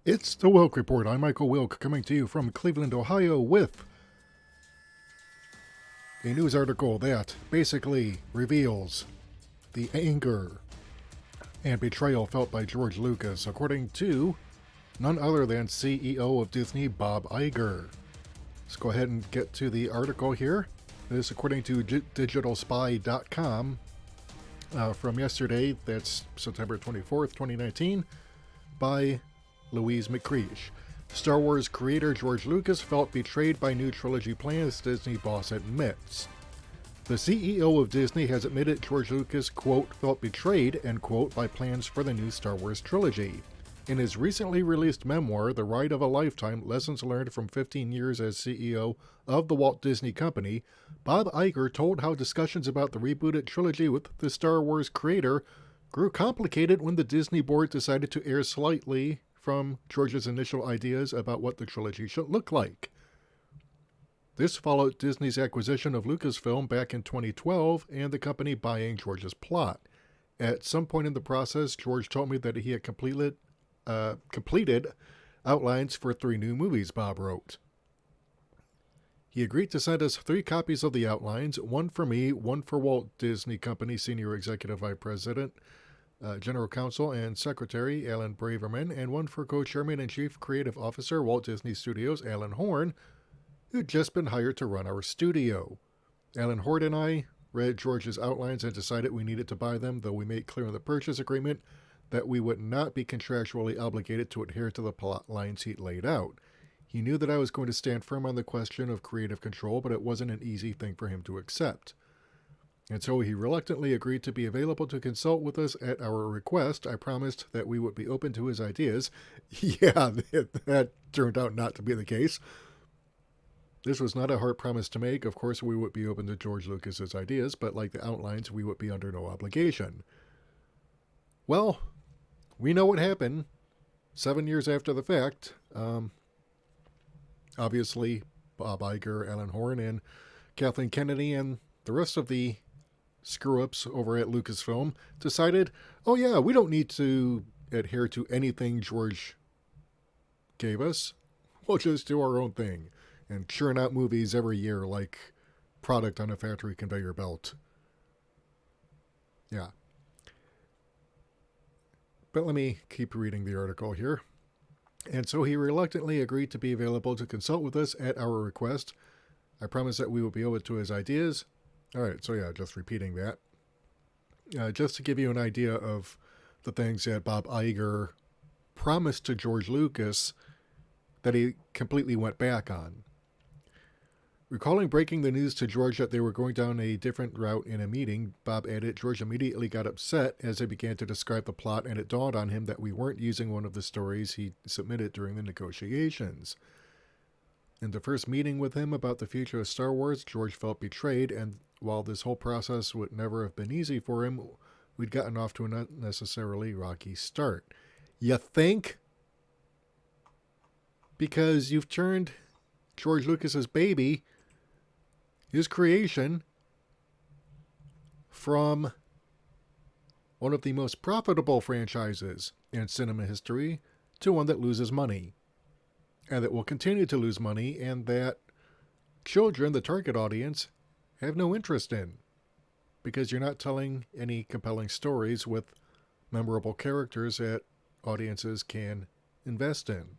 It's the Wilk Report. I'm Michael Wilk, coming to you from Cleveland, Ohio, with a news article that basically reveals the anger and betrayal felt by George Lucas, according to none other than CEO of Disney, Bob Iger. Let's go ahead and get to the article here. This, according to digitalspy.com, from yesterday, that's September 24th, 2019, by Louise McCreesh. Star Wars creator George Lucas felt betrayed by new trilogy plans, Disney boss admits. The CEO of Disney has admitted George Lucas, quote, felt betrayed, end quote, by plans for the new Star Wars trilogy. In his recently released memoir, The Ride of a Lifetime, Lessons Learned from 15 Years as CEO of the Walt Disney Company, Bob Iger told how discussions about the rebooted trilogy with the Star Wars creator grew complicated when the Disney board decided to err slightly from George's initial ideas about what the trilogy should look like. This followed Disney's acquisition of Lucasfilm back in 2012 and the company buying George's plot. At some point in the process, George told me that he had completed outlines for 3 new movies, Bob wrote. He agreed to send us 3 copies of the outlines, one for me, one for Walt Disney Company Senior Executive Vice President, General Counsel and Secretary Alan Braverman, and one for Co-Chairman and Chief Creative Officer, Walt Disney Studios, Alan Horn, who'd just been hired to run our studio. Alan Horn and I read George's outlines and decided we needed to buy them, though we made clear in the purchase agreement that we would not be contractually obligated to adhere to the plot lines he'd laid out. He knew that I was going to stand firm on the question of creative control, but it wasn't an easy thing for him to accept. And so he reluctantly agreed to be available to consult with us at our request. I promised that we would be open to his ideas. Yeah, that turned out not to be the case. This was not a hard promise to make. Of course, we would be open to George Lucas's ideas, but like the outlines, we would be under no obligation. Well, we know what happened 7 years after the fact. Obviously, Bob Iger, Alan Horn, and Kathleen Kennedy, and the rest of the screw-ups over at Lucasfilm decided, oh yeah, we don't need to adhere to anything George gave us. We'll just do our own thing and churn out movies every year like product on a factory conveyor belt. Yeah. But let me keep reading the article here. And so he reluctantly agreed to be available to consult with us at our request. I promised that we would be open to his ideas. All right, so yeah, just repeating that. Just to give you an idea of the things that Bob Iger promised to George Lucas that he completely went back on. Recalling breaking the news to George that they were going down a different route in a meeting, Bob added, George immediately got upset as they began to describe the plot, and it dawned on him that we weren't using one of the stories he submitted during the negotiations. In the first meeting with him about the future of Star Wars, George felt betrayed, and while this whole process would never have been easy for him, we'd gotten off to an unnecessarily rocky start. You think? Because you've turned George Lucas's baby, his creation, from one of the most profitable franchises in cinema history to one that loses money, and that will continue to lose money, and that children, the target audience, have no interest in, because you're not telling any compelling stories with memorable characters that audiences can invest in.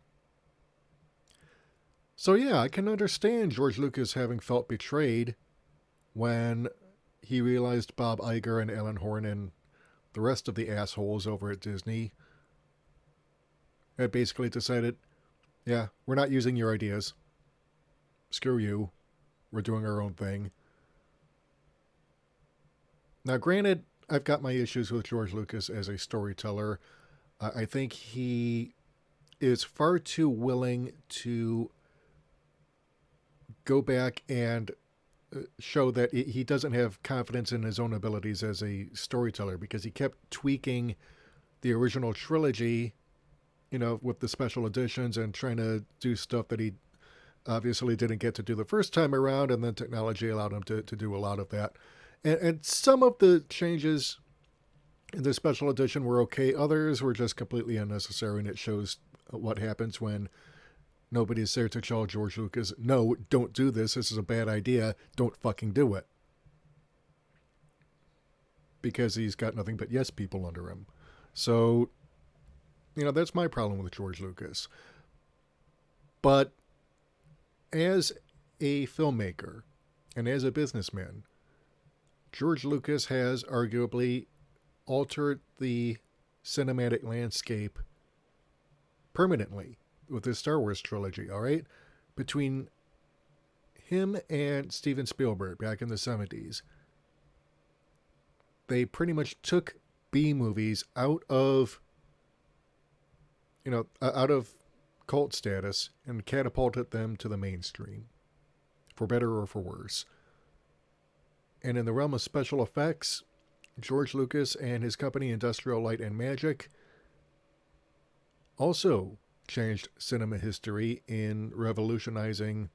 So yeah, I can understand George Lucas having felt betrayed when he realized Bob Iger and Alan Horn and the rest of the assholes over at Disney had basically decided, yeah, we're not using your ideas. Screw you. We're doing our own thing. Now, granted, I've got my issues with George Lucas as a storyteller. I think he is far too willing to go back and show that he doesn't have confidence in his own abilities as a storyteller, because he kept tweaking the original trilogy, with the special editions and trying to do stuff that he obviously didn't get to do the first time around, and then technology allowed him to do a lot of that. And some of the changes in the special edition were okay. Others were just completely unnecessary, and it shows what happens when nobody's there to tell George Lucas, no, don't do this. This is a bad idea. Don't fucking do it. Because he's got nothing but yes people under him. So, that's my problem with George Lucas. But as a filmmaker and as a businessman, George Lucas has arguably altered the cinematic landscape permanently with his Star Wars trilogy, all right? Between him and Steven Spielberg back in the 70s, they pretty much took B movies out of cult status and catapulted them to the mainstream, for better or for worse. And in the realm of special effects, George Lucas and his company Industrial Light and Magic also changed cinema history in revolutionizing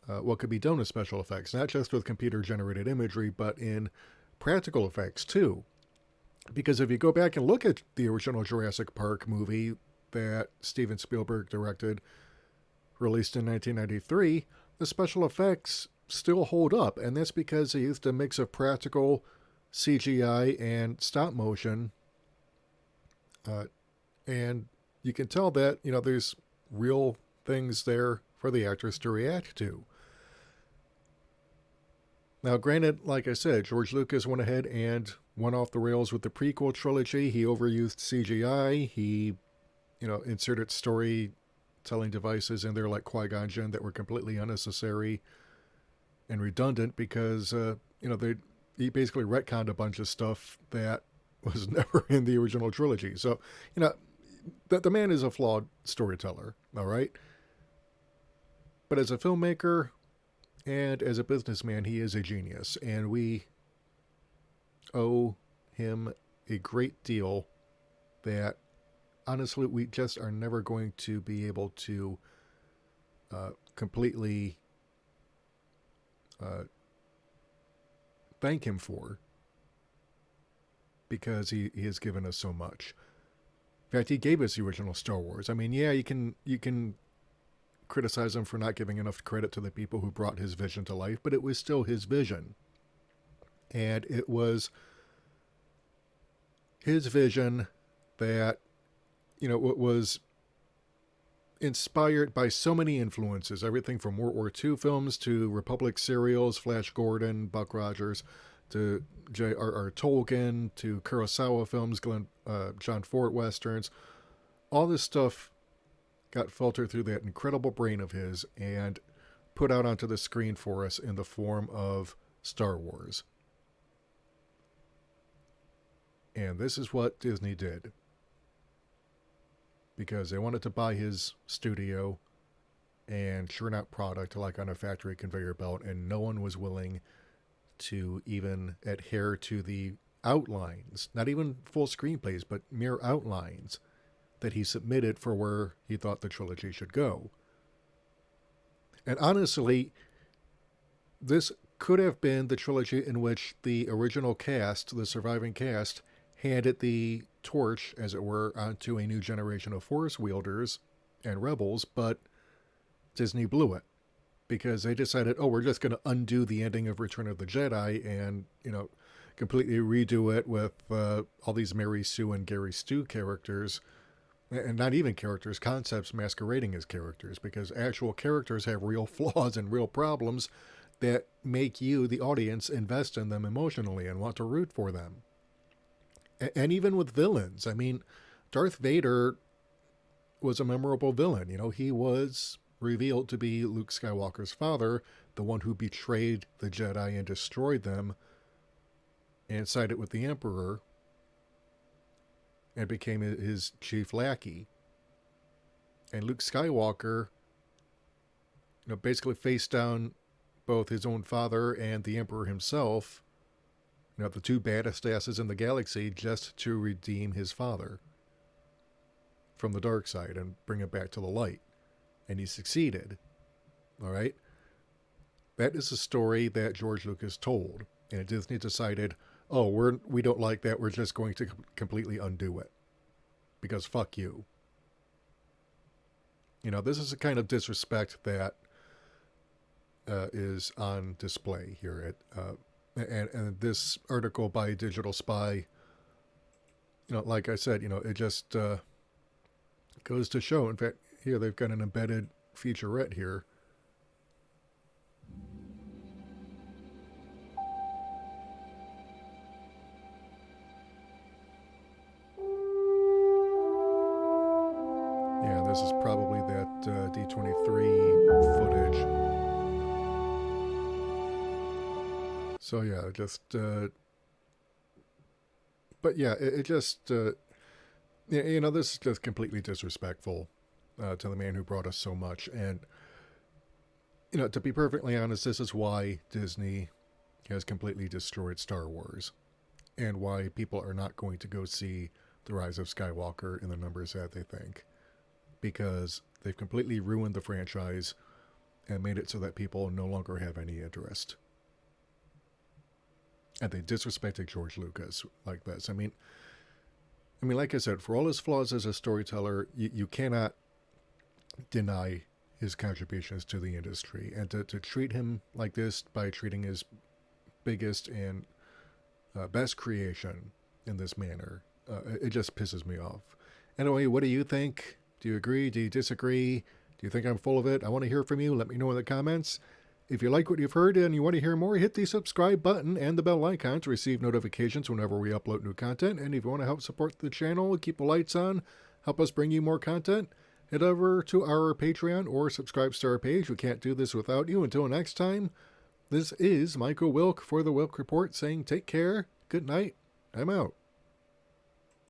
what could be done with special effects, not just with computer-generated imagery, but in practical effects too. Because if you go back and look at the original Jurassic Park movie that Steven Spielberg directed, released in 1993, the special effects still hold up, and that's because they used a mix of practical CGI and stop motion, and you can tell that there's real things there for the actors to react to. Now, granted, like I said, George Lucas went ahead and went off the rails with the prequel trilogy. He overused CGI. He, inserted storytelling devices in there like Qui-Gon Jinn that were completely unnecessary and redundant because, he basically retconned a bunch of stuff that was never in the original trilogy. So, the man is a flawed storyteller, all right? But as a filmmaker and as a businessman, he is a genius, and we owe him a great deal that, honestly, we just are never going to be able to completely thank him for, because he has given us so much. In fact, he gave us the original Star Wars. I mean, yeah, you can criticize him for not giving enough credit to the people who brought his vision to life, but it was still his vision. And it was his vision that, was inspired by so many influences, everything from World War II films to Republic serials, Flash Gordon, Buck Rogers, to J.R.R. Tolkien, to Kurosawa films, John Ford westerns. All this stuff got filtered through that incredible brain of his and put out onto the screen for us in the form of Star Wars. And this is what Disney did. Because they wanted to buy his studio and churn out product like on a factory conveyor belt, and no one was willing to even adhere to the outlines, not even full screenplays, but mere outlines that he submitted for where he thought the trilogy should go. And honestly, this could have been the trilogy in which the original cast, the surviving cast, handed the torch, as it were, onto a new generation of Force wielders and rebels, but Disney blew it. Because they decided, we're just going to undo the ending of Return of the Jedi and, completely redo it with all these Mary Sue and Gary Stu characters. And not even characters, concepts masquerading as characters. Because actual characters have real flaws and real problems that make you, the audience, invest in them emotionally and want to root for them. And even with villains. I mean, Darth Vader was a memorable villain. He was revealed to be Luke Skywalker's father, the one who betrayed the Jedi and destroyed them and sided with the Emperor and became his chief lackey. And Luke Skywalker, basically faced down both his own father and the Emperor himself, the two baddest asses in the galaxy, just to redeem his father from the dark side and bring it back to the light. And he succeeded. All right? That is a story that George Lucas told. And Disney decided, we don't like that. We're just going to completely undo it. Because fuck you. You know, this is the kind of disrespect that is on display here at and this article by Digital Spy, you know, like I said, you know, it just goes to show. In fact, here they've got an embedded featurette here. Yeah, this is probably that D23 footage. So yeah, just but yeah, it just you know, this is just completely disrespectful to the man who brought us so much. And you know, to be perfectly honest, this is why Disney has completely destroyed Star Wars, and why people are not going to go see The Rise of Skywalker in the numbers that they think, because they've completely ruined the franchise and made it so that people no longer have any interest. And they disrespected George Lucas like this. I mean, like I said, for all his flaws as a storyteller, you cannot deny his contributions to the industry. And to treat him like this by treating his biggest and best creation in this manner, it just pisses me off. Anyway, what do you think? Do you agree? Do you disagree? Do you think I'm full of it? I want to hear from you. Let me know in the comments. If you like what you've heard and you want to hear more, hit the subscribe button and the bell icon to receive notifications whenever we upload new content. And if you want to help support the channel, keep the lights on, help us bring you more content, head over to our Patreon or subscribe to our page. We can't do this without you. Until next time, this is Michael Wilk for the Wilk Report saying take care, good night, I'm out.